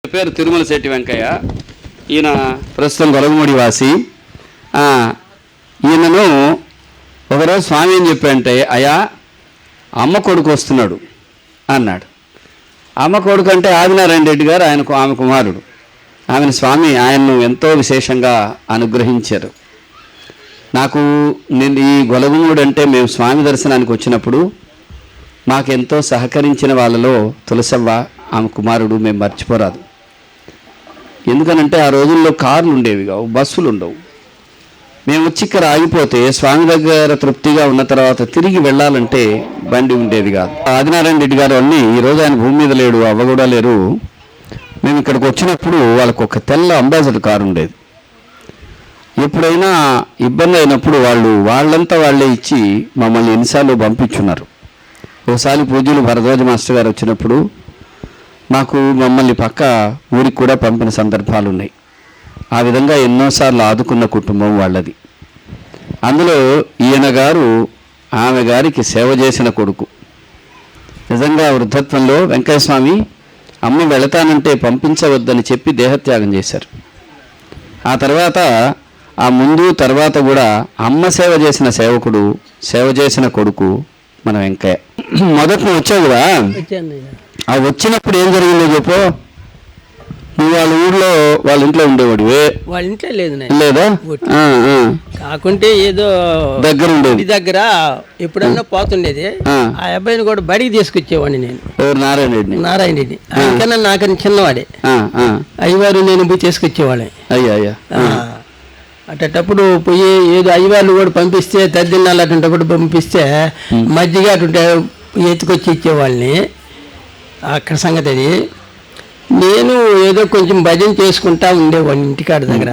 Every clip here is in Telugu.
పేరు తిరుమల శెట్టి వెంకయ్య. ఈయన ప్రస్తుతం గొలగమూడి వాసి. ఈయనను ఒకరోజు స్వామి ఏం చెప్పారంటే, అయ్యా అమ్మ కొడుకు వస్తున్నాడు అన్నాడు. అమ్మ కొడుకు అంటే ఆదినారాయణ రెడ్డి గారు, ఆమె కుమారుడు. ఆమెను స్వామి ఆయన్ను ఎంతో విశేషంగా అనుగ్రహించారు. నాకు నేను ఈ గొలగమూడి అంటే మేము స్వామి దర్శనానికి వచ్చినప్పుడు మాకెంతో సహకరించిన వాళ్ళలో తులసవ్వ, ఆమె కుమారుడు మేము మర్చిపోరాదు. ఎందుకనంటే ఆ రోజుల్లో కార్లు ఉండేవి కావు, బస్సులు ఉండవు. మేము వచ్చి ఇక్కడ ఆగిపోతే స్వామి దగ్గర తృప్తిగా ఉన్న తర్వాత తిరిగి వెళ్ళాలంటే బండి ఉండేది కాదు. ఆదినారాయణ రెడ్డి గారు అన్నీ ఈరోజు ఆయన భూమి మీద లేడు, అవ్వ కూడా లేరు. మేము ఇక్కడికి వచ్చినప్పుడు వాళ్ళకు ఒక తెల్ల అంబాసిడర్ కారు ఉండేది. ఎప్పుడైనా ఇబ్బంది అయినప్పుడు వాళ్ళంతా వాళ్ళే ఇచ్చి మమ్మల్ని ఎన్నిసార్లు పంపించున్నారు. ఒకసారి పూజ్యులు భరద్వాజ మాస్టర్ గారు వచ్చినప్పుడు మమ్మల్ని పక్క ఊరికి కూడా పంపిన సందర్భాలు ఉన్నాయి. ఆ విధంగా ఎన్నోసార్లు ఆదుకున్న కుటుంబం వాళ్ళది. అందులో ఈయన గారు ఆమె గారికి సేవ చేసిన కొడుకు. నిజంగా వృద్ధత్వంలో వెంకయ్యస్వామి అమ్మ వెళతానంటే పంపించవద్దని చెప్పి దేహత్యాగం చేశారు. ఆ తర్వాత ఆ ముందు తర్వాత కూడా అమ్మ సేవ చేసిన సేవకుడు, సేవ చేసిన కొడుకు మన వెంకయ్య. మొదట వచ్చావు కదా, ఆ వచ్చినప్పుడు ఏం జరిగిందో చెప్పు. నువ్వు వాళ్ళ ఇంట్లో ఉండేవాడివే? వాళ్ళ ఇంట్లో లేదు లేదా? కాకుంటే ఏదో దగ్గర ఉండేది, దగ్గర ఎప్పుడన్నా పోతుండేది. ఆ అబ్బాయిని కూడా బడికి తీసుకొచ్చేవాడిని నేను. నారాయణ రెడ్డి ఆయనకన్నా నాకన్నా చిన్నవాడే. అయ్యవారు నేను పోయి తీసుకొచ్చేవాళ్ళే. అయ్యా అట్టప్పుడు పోయి ఏదో అయ్యవాళ్ళు కూడా పంపిస్తే తద్దినాలు అటువంటిప్పుడు పంపిస్తే మజ్జిగ అటుంటే ఎత్తుకొచ్చి ఇచ్చేవాళ్ళని. అక్కడ సంగతి అది. నేను ఏదో కొంచెం భజన చేసుకుంటా ఉండేవాడిని ఇంటికాడ దగ్గర.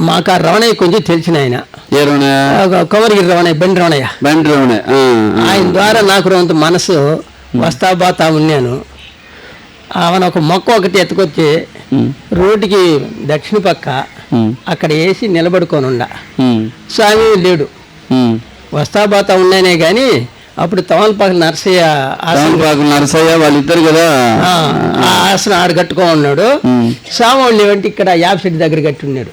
మాకు ఆ రమణయ్య కొంచెం తెలిసిన ఆయన, కవరగిరి రమణయ్య, బండి రమణయ్య. ఆయన ద్వారా నాకు కొంత మనసు వస్తా బాతా ఉన్నాను. ఆమె ఒక మొక్క ఒకటి ఎత్తుకొచ్చి రోడ్డుకి దక్షిణ పక్క అక్కడ వేసి నిలబడుకొని ఉండ. స్వామి లేడు, వస్తా బాతా ఉన్నానే కానీ అప్పుడు తమలపాకు నరసయ్య వాళ్ళిద్దరు కదా ఆ ఆసనం ఆడ కట్టుకో ఉన్నాడు. స్వామి వంటి ఇక్కడ యాప్సెట్ దగ్గర కట్టి ఉన్నాడు.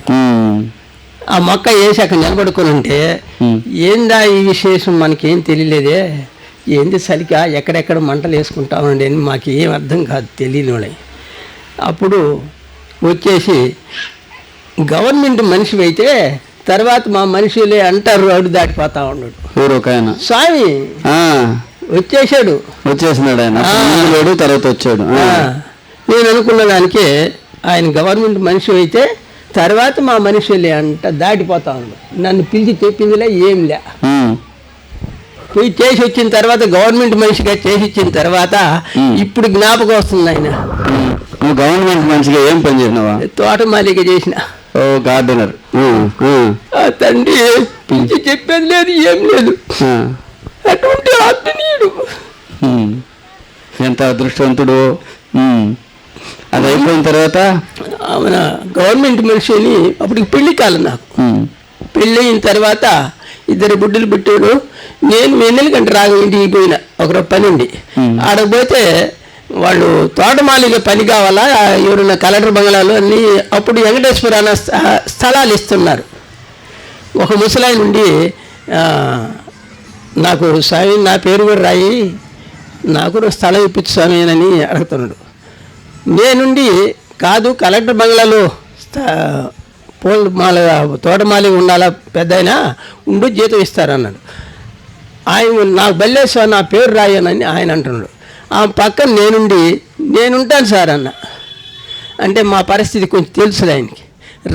ఆ మొక్క వేసి అక్కడ నిలబడుకొని ఉంటే, ఏందా ఈ విశేషం మనకేం తెలియలేదే, ఏంది సలిక ఎక్కడెక్కడ మంటలు వేసుకుంటా ఉండే అని మాకు ఏం అర్థం కాదు, తెలియని వాళ్ళని. అప్పుడు వచ్చేసి గవర్నమెంట్ మనిషి అయితే తర్వాత మా మనుషులే అంటారు రోడ్డు దాటిపోతా ఉన్నాడు. స్వామి వచ్చేసినాడు ఆయన, తర్వాత వచ్చాడు. నేను అనుకున్న దానికి ఆయన గవర్నమెంట్ మనిషి అయితే తర్వాత మా మనుషులే అంట దాటిపోతా ఉన్నాడు. నన్ను పిలిచి చెప్పిందిలే ఏంలే. పోయి చేసి వచ్చిన తర్వాత గవర్నమెంట్ మనిషిగా చేసి ఇచ్చిన తర్వాత ఇప్పుడు జ్ఞాపకం వస్తుంది. ఆయన గవర్నమెంట్ మనిషిగా ఏం పని చేసినావా? తోటమాలిగా చేసిన. గార్డెనర్. తండ్రి పిలిచి చెప్పేది లేదు, ఏం లేదు. అటువంటి ఆత్మీయుడు, ఎంత అదృష్టవంతుడు. అది అయిపోయిన తర్వాత ఆమె గవర్నమెంట్ మనిషి అని అప్పటికి పెళ్లి కాలం. నాకు పెళ్ళి అయిన తర్వాత 2 బిడ్డలు పెట్టాడు. నేను వెన్నెల గంట రాగా ఇంటికి పోయిన ఒక పని ఉండి. ఆడకపోతే వాళ్ళు తోటమాలిగా పని కావాలా, ఎవరైనా కలెక్టర్ బంగ్లాలు అన్నీ అప్పుడు వెంకటేశ్వర అన్న స్థలాలు ఇస్తున్నారు. ఒక ముసలాయి నుండి నాకు స్వామి నా పేరు కూడా రాయి, నాకు స్థలం ఇప్పించు స్వామి అని అడుగుతున్నాడు. నేనుండి కాదు కలెక్టర్ బంగ్లాలో తోటమాలి ఉండాలా, పెద్ద అయినా ఉండు జీతం ఇస్తారన్నాడు. ఆయన నాకు బల్లేశ్వర నా పేరు రాయనని ఆయన అంటున్నాడు. ఆ పక్కన నేనుంటాను సార్ అన్న. అంటే మా పరిస్థితి కొంచెం తెలుసులే ఆయనకి,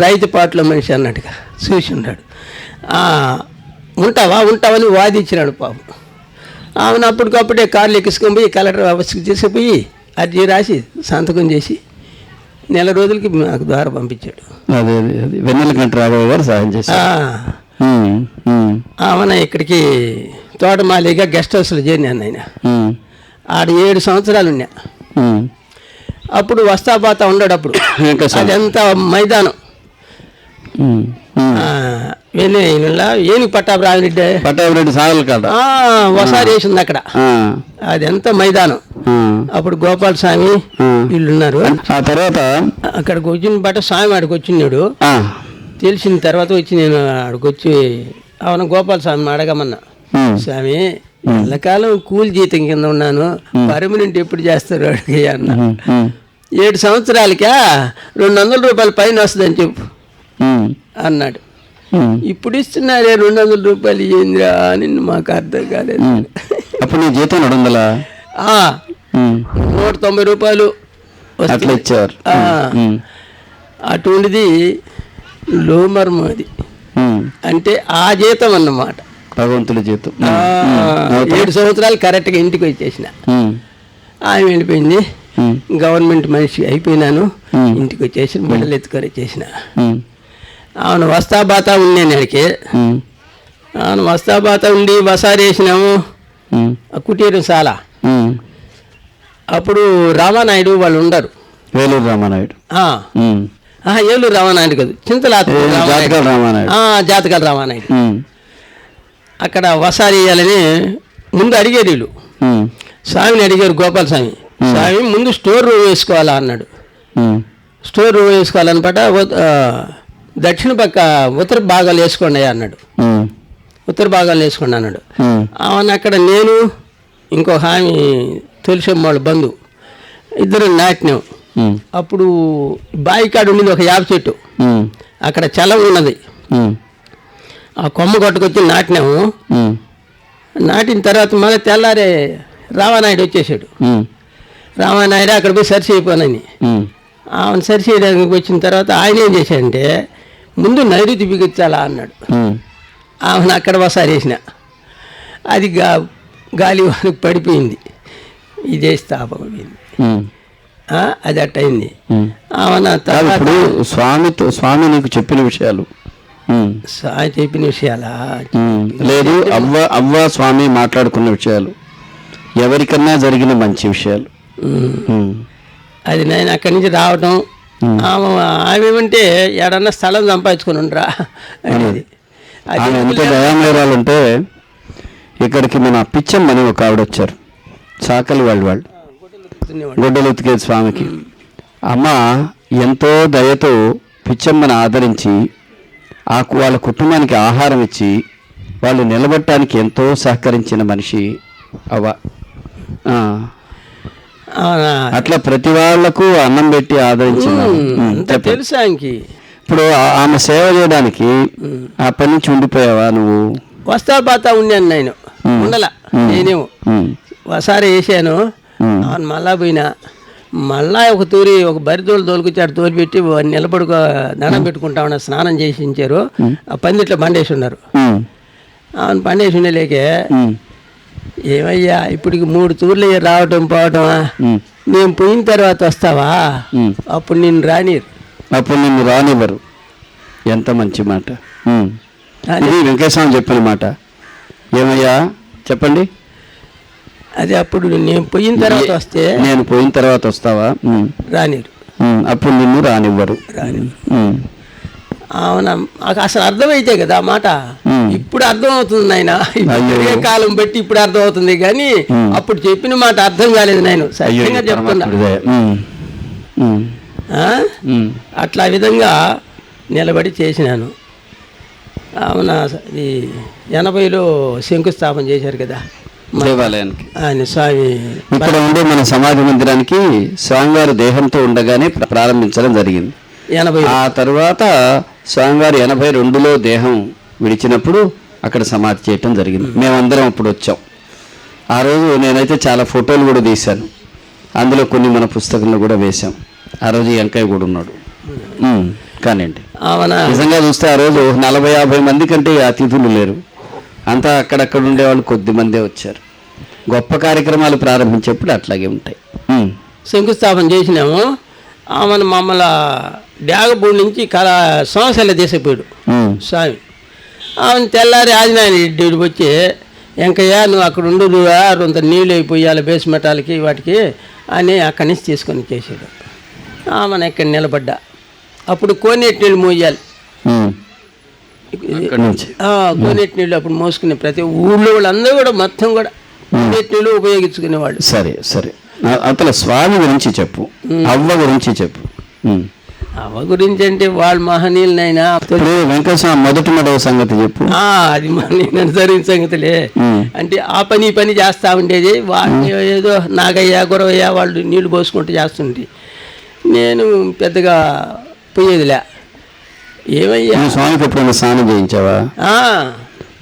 రైతు పాటలో మనిషి అన్నట్టుగా చూసి ఉన్నాడు. ఉంటావని వాదించినాడు పాపం. ఆమెను అప్పటికప్పుడే కార్లు ఎక్కించుకొని పోయి కలెక్టర్ ఆఫీస్కి తీసుకుపోయి అర్జీ రాసి సంతకం చేసి నెల రోజులకి నాకు ద్వారా పంపించాడు. వెన్నెల గంట రాఘవ గారు సహాయం చేశారు. ఆమెన ఇక్కడికి తోటమాలిగా గెస్ట్ హౌస్లో చేరినాను. ఆయన ఆడ 7 సంవత్సరాలు ఉన్నా. అప్పుడు వస్తా పోతా ఉన్నాడు. అప్పుడు అదంతా మైదానం. ఏనుగు పట్టాభిరెడ్డి సాగలు కదా ఒకసారి వేసింది అక్కడ. అదంతా మైదానం. అప్పుడు గోపాలస్వామి వీళ్ళు ఉన్నారు. ఆ తర్వాత అక్కడికి వచ్చిన బట్ట స్వామి ఆడికి వచ్చినాడు. తెలిసిన తర్వాత వచ్చి నేను ఆడికి వచ్చి అవును గోపాలస్వామి అడగమన్నా, స్వామి ఎల్లకాలం కూలి జీతం కింద ఉన్నాను, పర్మనెంట్ ఎప్పుడు చేస్తారు అడిగి అన్న. 7 సంవత్సరాలకా 200 రూపాయలు పైన వస్తుందని చెప్పు అన్నాడు. ఇప్పుడు ఇస్తున్నారే 200 రూపాయలు ఏంద్రా అని మాకు అర్థం కాలేదు. అప్పుడు నీ జీతం 200? 190 రూపాయలు అట్లా ఇచ్చారు. అటువంటిది లోమర్మ అది, అంటే ఆ జీతం అన్నమాట, భగవంతుడి జీతం. 7 సంవత్సరాలు కరెక్ట్గా ఇంటికి వచ్చేసిన. ఆమె వెళ్ళిపోయింది, గవర్నమెంట్ మనిషి అయిపోయినాను, ఇంటికి వచ్చేసి బిడ్డలు ఎత్తుకొని వచ్చేసిన. అవును వస్తా బాతా ఉన్నాను అడికి. అవును వస్తా బాతా ఉండి వసారి వేసినాము కుటీరం చాలా. అప్పుడు రామానాయుడు వాళ్ళు ఉండరు, వేలూరు రామానాయుడు. ఏలూరు రామానాయుడు కాదు, చింతలాత రామానాయుడు, జాతకాల రామానాయుడు. అక్కడ వసారి వేయాలని ముందు అడిగారు వీళ్ళు. స్వామిని అడిగారు గోపాలస్వామి, స్వామి ముందు స్టోర్ రూమ్ వేసుకోవాలా అన్నాడు. స్టోర్ రూమ్ వేసుకోవాలన్నమాట. దక్షిణ పక్క ఉత్తర భాగాలు వేసుకోండి అన్నాడు. ఉత్తర భాగాలు వేసుకోండి అన్నాడు. అవును అక్కడ నేను ఇంకో హామీ తులసమ్మ వాళ్ళ బంధు ఇద్దరు నాటినాం. అప్పుడు బావి కాడ ఉండేది ఒక యాప చెట్టు, అక్కడ చలం ఉన్నది. ఆ కొమ్మ కొట్టుకొచ్చి నాటినాము. నాటిన తర్వాత మళ్ళీ తెల్లారే రామానాయుడు వచ్చేసాడు. రామానాయుడు అక్కడ పోయి సరి అయిపోనని ఆమెను సరి చేయడానికి వచ్చిన తర్వాత ఆయన ఏం చేశాడంటే ముందు నైరుతి బిగించాలా అన్నాడు. ఆమెను అక్కడ ఒకసారి వేసిన, అది గాలి వానికి పడిపోయింది, ఇదే స్థాపమైంది. అది అట్టయింది. ఆమె ఇప్పుడు స్వామి నీకు చెప్పిన విషయాలు స్వామి చెప్పిన విషయాలా లేదు, అవ్వ స్వామి మాట్లాడుకున్న విషయాలు, ఎవరికన్నా జరిగిన మంచి విషయాలు. అది నేను అక్కడి నుంచి రావటం, ఆమె ఏమంటే ఏడన్నా స్థలం సంపాదించుకుని ఉండరా అనేది. ఆమె ఎంత దయామేరాలంటే ఇక్కడికి మన పిచ్చమ్మని ఒక ఆవిడ వచ్చారు, చాకలి వాళ్ళు గుడ్డలు ఉతికేది స్వామికి. అమ్మ ఎంతో దయతో పిచ్చమ్మని ఆదరించి వాళ్ళ కుటుంబానికి ఆహారం ఇచ్చి వాళ్ళు నిలబడటానికి ఎంతో సహకరించిన మనిషి అవ్వ. అట్లా ప్రతి వాళ్లకు అన్నం పెట్టి ఆదరించిన తెలుసా. ఇప్పుడు ఆమె సేవ చేయడానికి అప్పటి నుంచి ఉండిపోయావా నువ్వు? వస్తా బాతా ఉన్నాను నేను, ఉండలా. నేనేమో ఒకసారి వేసాను, మళ్ళా పోయినా. మళ్ళా ఒక తూరి ఒక బరిదోళ్ళు తోలుకొచ్చాడు, తోలి పెట్టి నిలబడుకో దండం పెట్టుకుంటా ఉన్నా. స్నానం చేసి ఉంచారు, ఆ పందిట్లో బండేసి ఉన్నారు. అవును పండేసి ఉండలేకే ఏమయ్యా ఇప్పటికి 3 తూర్లు రావటం పోవటమా, నేను పోయిన తర్వాత వస్తావా, అప్పుడు నిన్ను రానివ్వరు. ఎంత మంచి మాట. ఇది వెంకటేశ్వరం చెప్పిన మాట. ఏమయ్యా చెప్పండి. అది అప్పుడు నేను పోయిన తర్వాత వస్తే, నేను పోయిన తర్వాత వస్తావా, రానిరు, అప్పుడు నిన్ను రానివ్వరు. అవునా, మాకు అసలు అర్థమైతే కదా ఆ మాట. ఇప్పుడు అర్థం అవుతుంది నాయన, ఏ కాలం బట్టి ఇప్పుడు అర్థం అవుతుంది కానీ అప్పుడు చెప్పిన మాట అర్థం కాలేదు. నేను సత్యంగా చెప్తున్నా. అట్లా విధంగా నిలబడి చేసినాను. అవునా, ఇది 80లో శంకుస్థాపన చేశారు కదా దేవాలయానికి. ఆయన స్వామి ఇక్కడ ఉండే మన సమాధి మందిరానికి స్వామివారి దేహంతో ఉండగానే ప్రారంభించడం జరిగింది. 80. ఆ తర్వాత స్వామివారి 82లో దేహం విడిచినప్పుడు అక్కడ సమాధి చేయటం జరిగింది. మేమందరం అప్పుడు వచ్చాం. ఆ రోజు నేనైతే చాలా ఫోటోలు కూడా తీశాను, అందులో కొన్ని మన పుస్తకంలో కూడా వేశాం. ఆ రోజు వెంకయ్య కూడా ఉన్నాడు. కానివ్వండి, నిజంగా చూస్తే ఆ రోజు 40-50 మంది కంటే అతిథులు లేరు, అంతా అక్కడక్కడ ఉండేవాళ్ళు కొద్ది మందే వచ్చారు. గొప్ప కార్యక్రమాలు ప్రారంభించేప్పుడు అట్లాగే ఉంటాయి. శంకుస్థాపన చేసినాము. ఆమెను మమ్మల్ని డ్యాగపూడి నుంచి సంవత్సరాలు తీసిపోయాడు స్వామి. ఆమెను తెల్లారి ఆదినాయన రెడ్డి వచ్చి, వెంకయ్య నువ్వు అక్కడ ఉండు, కొంత నీళ్ళు అయిపోయాలి బేస్మెటాలకి వాటికి అని అక్కడి నుంచి తీసుకొని చేసాడు. ఆమెను ఇక్కడ నిలబడ్డా. అప్పుడు కోనేటి నీళ్ళు మోయాలి, కోనేటి నీళ్ళు అప్పుడు మోసుకునే ప్రతి ఊళ్ళో వాళ్ళందరూ కూడా మొత్తం కూడా కోనేటి నీళ్ళు ఉపయోగించుకునేవాళ్ళు. సరే సరే. అతల స్వామి గురించి చెప్పు, అవ్వ గురించి చెప్పు. అవ్వ గురించి అంటే వాళ్ళు మహనీయులనైనా ఇప్పుడు వెంకటస్వామి మొదటి మడవ సంగతి చెప్పు. అది నేను జరిగిన సంగతులే. అంటే ఆ పని పని చేస్తూ ఉండేది. వాళ్ళు ఏదో నాగయ్య గురవయ్య వాళ్ళు నీళ్లు పోసుకుంటూ చేస్తుంటే నేను పెద్దగా పోయేదిలే. ఏమయ్యా స్వామికి ఎప్పుడైనా స్నానం చేయించావా?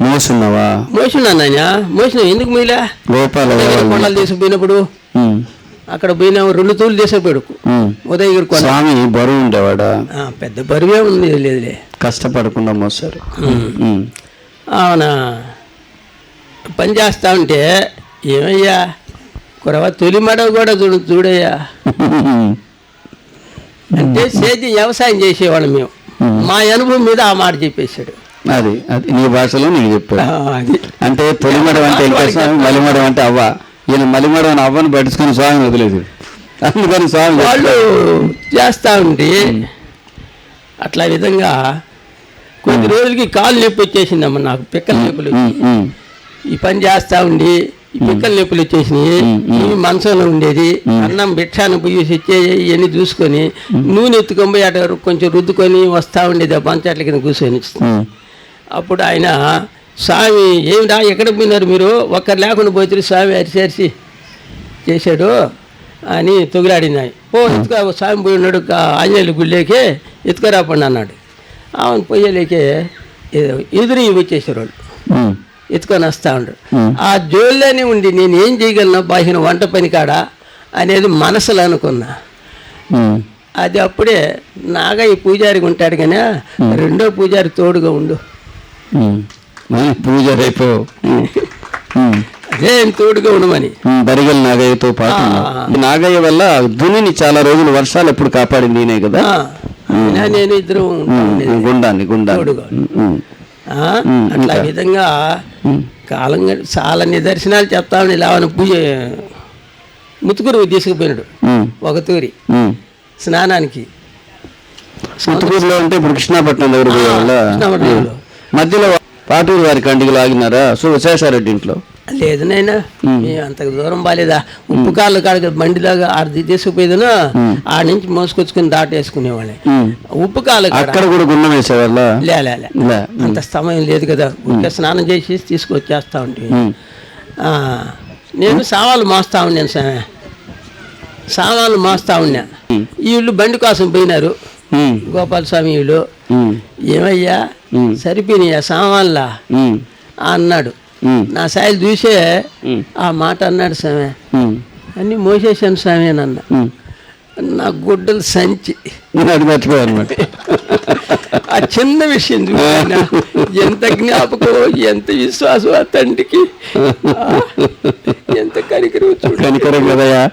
మోసున్నావా? మోసున్నానయ్యా, మోసిన. ఎందుకు మీలా గోపాల కొండలు తీసుకుపోయినప్పుడు అక్కడ పోయినా 2 తూర్లు తీసుకుపోయాడు ఉదయగిరి కొండ. స్వామి బరువు ఉండేవాడా? పెద్ద బరువే ఉంది, లేదులే. కష్టపడకుండా మోసారు. అవునా, పని చేస్తా ఉంటే ఏమయ్యా కురవ తొలి మడవ కూడా చూడయ్యా. అంటే సేద్యం వ్యవసాయం చేసేవాళ్ళం మేము. మా అనుభవం మీద ఆ మాట చెప్పేశాడు. అది అది నీ భాషలో నీకు చెప్పాడు. అది అంటే తొలిమడం అంటే వెంకటస్వామి, మలిమడం అంటే అవ్వ. ఈయన మలిమడం అవ్వని పట్టించుకుని స్వామిని వదిలేదు. అందుకని స్వామి వాళ్ళు చేస్తూ ఉండి అట్లా విధంగా కొద్ది రోజులకి కాలు నొప్పి వచ్చేసిందమ్మ నాకు. పిక్కల నొప్పులు ఈ పని చేస్తూ ఉండి ఈ పిక్కల నొప్పులు వచ్చేసినాయి. ఈ మంచంలో ఉండేది. అన్నం భిక్షాన్ని పోయి ఇచ్చేది. ఇవన్నీ చూసుకొని నూనె ఎత్తుకొని పోయి అటు కొంచెం రుద్దుకొని వస్తూ ఉండేది. ఆ పంచాట్ల కింద కూర్చొని. అప్పుడు ఆయన స్వామి ఏమిరా ఎక్కడికి పోయినారు మీరు, ఒక్కరు లేకుండా పోతే స్వామి అరిసి చేశాడు అని తొగిలాడినాయి. ఎత్తుక స్వామి పోయి ఉన్నాడు ఆంజనేయుల గుళ్ళేకి, ఎత్తుకరాపండి అన్నాడు. ఆమెను పొయ్యలేకే ఎదురు వచ్చేసారు వాళ్ళు, ఎత్తుకొని వస్తూ ఉంటాడు. ఆ జోల్లోనే ఉండి నేను ఏం చేయగలను బాహిన వంట పని కాడా అనేది మనసులో అనుకున్నా. అది అప్పుడే నాగయ్య పూజారికి ఉంటాడు కానీ రెండో పూజారి తోడుగా ఉండు. పూజ రేపు అదే తోడుగా ఉండమని బరిగల్ నాగయ్యతో పాటు. నాగయ్య వల్ల దునిని చాలా రోజులు వర్షాలు ఎప్పుడు కాపాడింది ఈయనే కదా. నేను ఇద్దరు గుండాన్ని అట్లా విధంగా కాలం చాలా నిదర్శనాలు చెప్తా ఉండి. లావని పూజ ముత్తుకూరు తీసుకుపోయినాడు ఒక తూరి స్నానానికి. ముత్తుకూరులో అంటే ఇప్పుడు కృష్ణాపట్నం దగ్గర పోయేవాళ్ళ. మధ్యలో పాటూరు వారి కంటికి లాగినారా విశేషారెడ్డి ఇంట్లో? లేదు నైనా, మేము అంత దూరం బాలేదా. ఉప్పు కాళ్ళ కాడికి బండిలాగా ఆడ తీసుకుపోయేదను, ఆడ నుంచి మోసుకొచ్చుకుని దాటేసుకునేవాళ్ళని. ఉప్పు కాళ్ళ అక్కడ కూడా గుండం వేసేవాళ్ళ? లే, అంత సమయం లేదు కదా. ఇంకా స్నానం చేసి తీసుకొచ్చేస్తా ఉంటే నేను సామాన్లు మోస్తా ఉన్నాను. సామాన్లు మోస్తా ఉన్నా. వీళ్ళు బండి కోసం పోయినారు గోపాలస్వామి వీళ్ళు. ఏమయ్యా సరిపోయినాయా సామాన్లా అన్నాడు. నా సాయిలు చూసే ఆ మాట అన్నాడు. స్వామి అన్నీ మోసేసాను స్వామి అని అన్న. నా గుడ్డలు సంచి మర్చిపోయానమాట. ఆ చిన్న విషయం చూసినా ఎంత జ్ఞాపకం, ఎంత విశ్వాసం ఆ తండ్రికి, ఎంత కనికరం కదయా,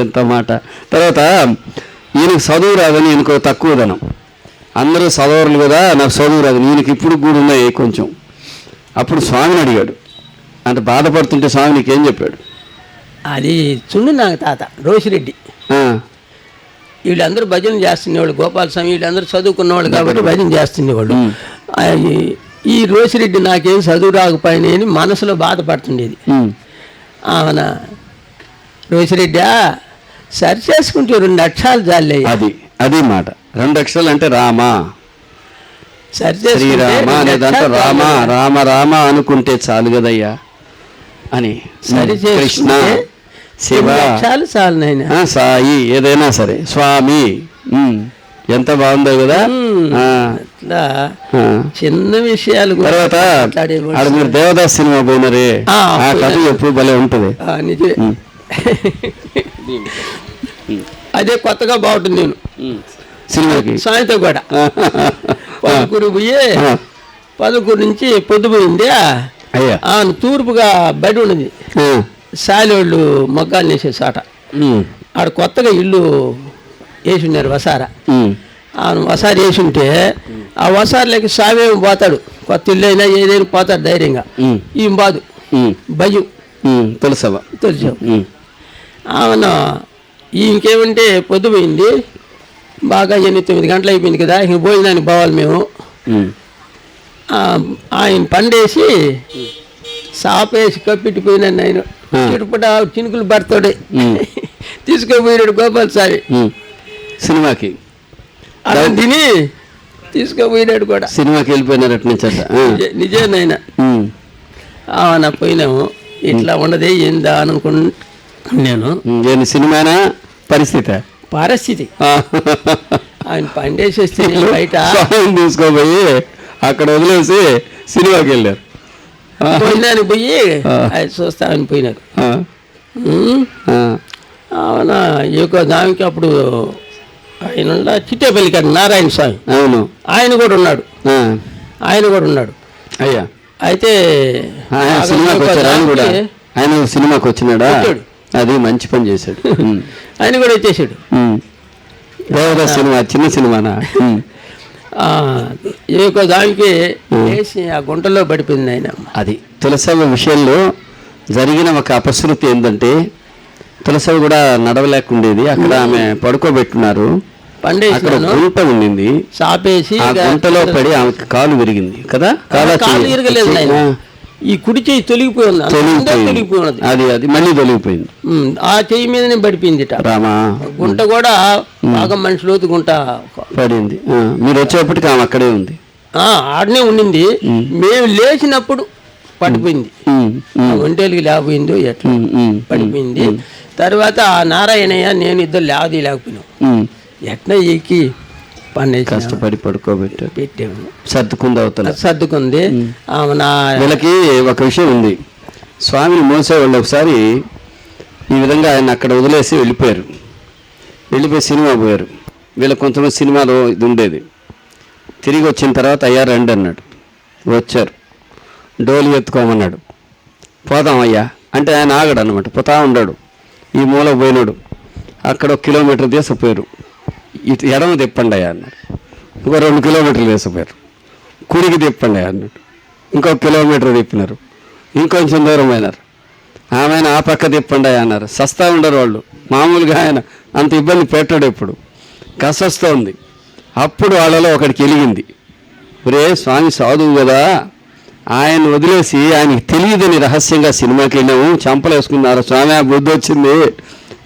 ఎంత మాట. తర్వాత ఈయనకు చదువు రాదని ఈయనకు తక్కువ ధనం. అందరూ చదవరు కదా, నాకు చదువు రాదు. ఈయనకి ఇప్పుడు కూడా ఉన్నాయి కొంచెం. అప్పుడు స్వామిని అడిగాడు. అంత బాధపడుతుంటే స్వామి నీకేం చెప్పాడు? అది చుండు నాకు తాత రోషిరెడ్డి వీళ్ళందరూ భజన చేస్తున్నవాళ్ళు. గోపాలస్వామి వీళ్ళందరూ చదువుకున్నవాళ్ళు కాబట్టి భజన చేస్తుండేవాళ్ళు. ఈ రోషిరెడ్డి నాకేం చదువు రాకపోయినా అని మనసులో బాధపడుతుండేది. ఆమెన రోషిరెడ్డి సరి చేసుకుంటే 2 అక్షరాలు జాలే. అది మాట. 2 అక్షరాలు అంటే రామా, శ్రీరామ అనేదంతా రామ రామ రామ అనుకుంటే చాలు కదయ్యా అని. సరి కృష్ణ, శివ, చాలు చాలు నైనా, సాయి, ఏదైనా సరే, స్వామి, ఎంత బాగుందో కదా. అట్లా చిన్న విషయాలు. తర్వాత మీరు దేవదాస్ సినిమా పోయినరే, ఆ కథ ఎప్పుడు భలే ఉంటుంది. నిజమే, అదే కొత్తగా బాగుంటుంది. నేను సినిమాకి సాయంత్రం కూడా 11 పోయి 11 నుంచి పొద్దుపోయింది. తూర్పుగా బడి ఉన్నది. సాలివాళ్ళు మొగ్గాలు వేసే చాట. ఆడ కొత్తగా ఇల్లు వేసి ఉన్నారు వసారా. వసారి వేసి ఉంటే ఆ వసారులోకి సావేమి పోతాడు. కొత్త ఇల్లు అయినా ఏదైనా పోతాడు ధైర్యంగా. ఈ బాదు భయం తెలుసావా? తెలుసావు. అవును, ఇంకేమంటే పొద్దుపోయింది బాగా 8-9 గంటలు అయిపోయింది కదా. ఇంక భోజనానికి పోవాలి మేము. ఆయన పండేసి సాపేసి కప్పెట్టిపోయినాను. నేను చిరుపట చినుకులు పడతాడు. తీసుకుపోయినాడు గోపాలస్వామి సినిమాకి అలా తిని తీసుకుపోయినాడు కూడా. సినిమాకి వెళ్ళిపోయినారు అటు నుంచి అట్లా. నిజేనైనా అవునా పోయినాము. ఇట్లా ఉండదే ఏందా అనుకున్నాను. నేను సినిమానా పరిస్థితి ఆయన పండేసేస్తే బయట తీసుకోపోయి అక్కడ వదిలేసి సినిమాకి వెళ్ళారు. పోయినాను పోయి అది చూస్తామని పోయినారు. అవునా ఎక్కువ దానికి అప్పుడు ఆయన చిట్టేపల్లి కాదు నారాయణ స్వామి. అవును ఆయన కూడా ఉన్నాడు. అయ్యా అయితే ఆయన సినిమాకి వచ్చినాడా? అది మంచి పని చేశాడు. ఆయన కూడా వచ్చేసాడు. సినిమా చిన్న సినిమానా? ఏకో దానికి వేసి ఆ గుంటలో పడిపోయింది ఆయన. అది తులసవ్వ విషయంలో జరిగిన ఒక అపశృతి ఏంటంటే తులసవ్వ కూడా నడవలేకుండేది. అక్కడ ఆమె పడుకోబెట్టున్నారు. అక్కడ గుంట ఉండింది. సాపేసి ఆ గుంటలో పడి ఆమెకి కాలు విరిగింది కదా. కాలు విరగలేదు, ఈ కుడి చెయ్యి తొలగిపోయింది. అది మళ్ళీ తొలగిపోయింది. ఆ చెయ్యి మీదనే పడిపోయింది. రామా గుంట కూడా బాగా మనిషి లోతు గుంట పడింది. మీరు వచ్చేప్పటికి ఆమె అక్కడే ఉంది. ఆడనే ఉండింది. మేము లేచినప్పుడు పడిపోయింది. ఒంటేలికి లేకపోయిందో ఎట్లా పడిపోయింది. తర్వాత ఆ నారాయణయ్య నేను ఇద్దరు లేకపోయినాం. ఎట్లా ఎక్కి కష్టపడి పెట్టాము. సర్దుకుంది. ఆమె వీళ్ళకి ఒక విషయం ఉంది. స్వామిని మోసేవాళ్ళు ఒకసారి ఈ విధంగా ఆయన అక్కడ వదిలేసి వెళ్ళిపోయి సినిమా పోయారు. వీళ్ళకి కొంతమంది సినిమాలో ఇది ఉండేది. తిరిగి వచ్చిన తర్వాత అయ్యా రండి అన్నాడు. వచ్చారు. డోలు ఎత్తుకోమన్నాడు. పోదాం అయ్యా అంటే ఆయన ఆగడు అన్నమాట. పోతా ఉన్నాడు. ఈ మూల పోయినాడు. అక్కడ 1 కిలోమీటర్ తీసుకుపోయారు. ఇటు ఎడమ తిప్పండి అయ్యా అన్నాడు. ఇంకో 2 కిలోమీటర్లు వేసిపోయారు. కుడికి తిప్పండి అయ్యా అన్నాడు. ఇంకో 1 కిలోమీటర్ తిప్పినారు. ఇంకొంచెం దూరం అయినారు. ఆమె ఆ పక్క తిప్పండి అయ్యా అన్నారు. సస్తా ఉండరు వాళ్ళు. మామూలుగా ఆయన అంత ఇబ్బంది పెట్టాడు. ఇప్పుడు కసస్తా ఉంది. అప్పుడు వాళ్ళలో ఒకడికి వెలిగింది. ఒరే స్వామి సాధువు కదా, ఆయన వదిలేసి ఆయనకి తెలియదని రహస్యంగా సినిమాకి వెళ్ళాము. చంపలు వేసుకున్నారు. స్వామి ఆ బుద్ధి వచ్చింది,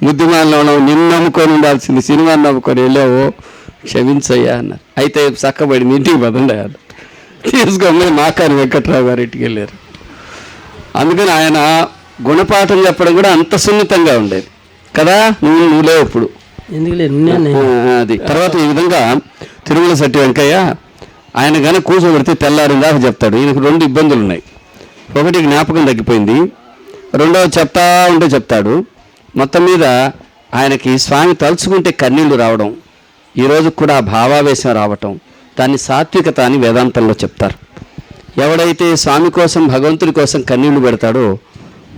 బుద్ధిమానంలో ఉన్నావు, నిన్ను నమ్ముకొని ఉండాల్సింది, సినిమాని నమ్ముకొని వెళ్ళావు, క్షమించయ్యా అన్నారు. అయితే చక్కబడి ఇంటికి పదండి అన్నారు. తీసుకొని మాకాని వెంకట్రావు గారు ఇంటికి వెళ్ళారు. అందుకని ఆయన గుణపాఠం చెప్పడం కూడా అంత సున్నితంగా ఉండేది కదా. నువ్వు లేవు ఇప్పుడు. అది తర్వాత ఈ విధంగా తిరుమల శెట్టి వెంకయ్య ఆయన కనుక కూర్చోబెడితే తెల్లారిందాక చెప్తాడు. ఈయనకు 2 ఇబ్బందులు ఉన్నాయి. ఒకటి జ్ఞాపకం తగ్గిపోయింది, రెండవది చెప్తాడు. మొత్తం మీద ఆయనకి స్వామి తలుచుకుంటే కన్నీళ్లు రావడం, ఈరోజు కూడా భావావేశం రావటం, దాన్ని సాత్వికత అని వేదాంతంలో చెప్తారు. ఎవడైతే స్వామి కోసం భగవంతుడి కోసం కన్నీళ్లు పెడతాడో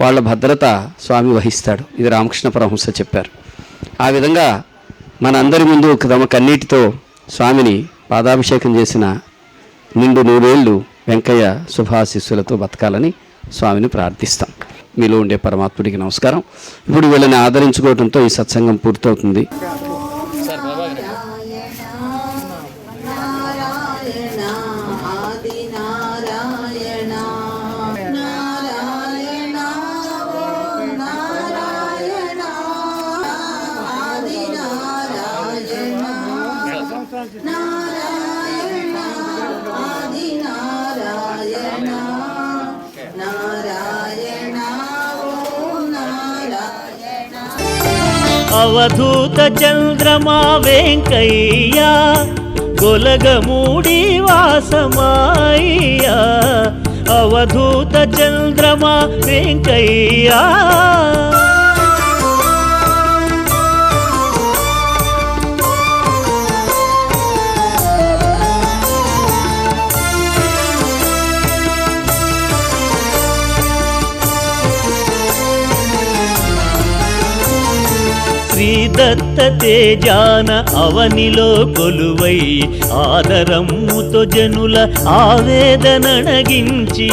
వాళ్ళ భద్రత స్వామి వహిస్తాడు. ఇది రామకృష్ణ పరమహంస చెప్పారు. ఆ విధంగా మన అందరి ముందు తమ కన్నీటితో స్వామిని పాదాభిషేకం చేసిన నిండు 100 ఏళ్ళు వెంకయ్య శుభాశిస్సులతో బతకాలని స్వామిని ప్రార్థిస్తాం. మీలో ఉండే పరమాత్ముడికి నమస్కారం. ఇప్పుడు వీళ్ళని ఆదరించుకోవడంతో ఈ సత్సంగం పూర్తవుతుంది. అవధూత చంద్రమా వెంకయ్య గొలగమూడి వాసమాయ్య, అవధూత చంద్రమా వెంకయ్య. శ్రీదత్త తేజాన అవనిలో కొలువై ఆదరమ్ముతో జనుల ఆవేదనణగించి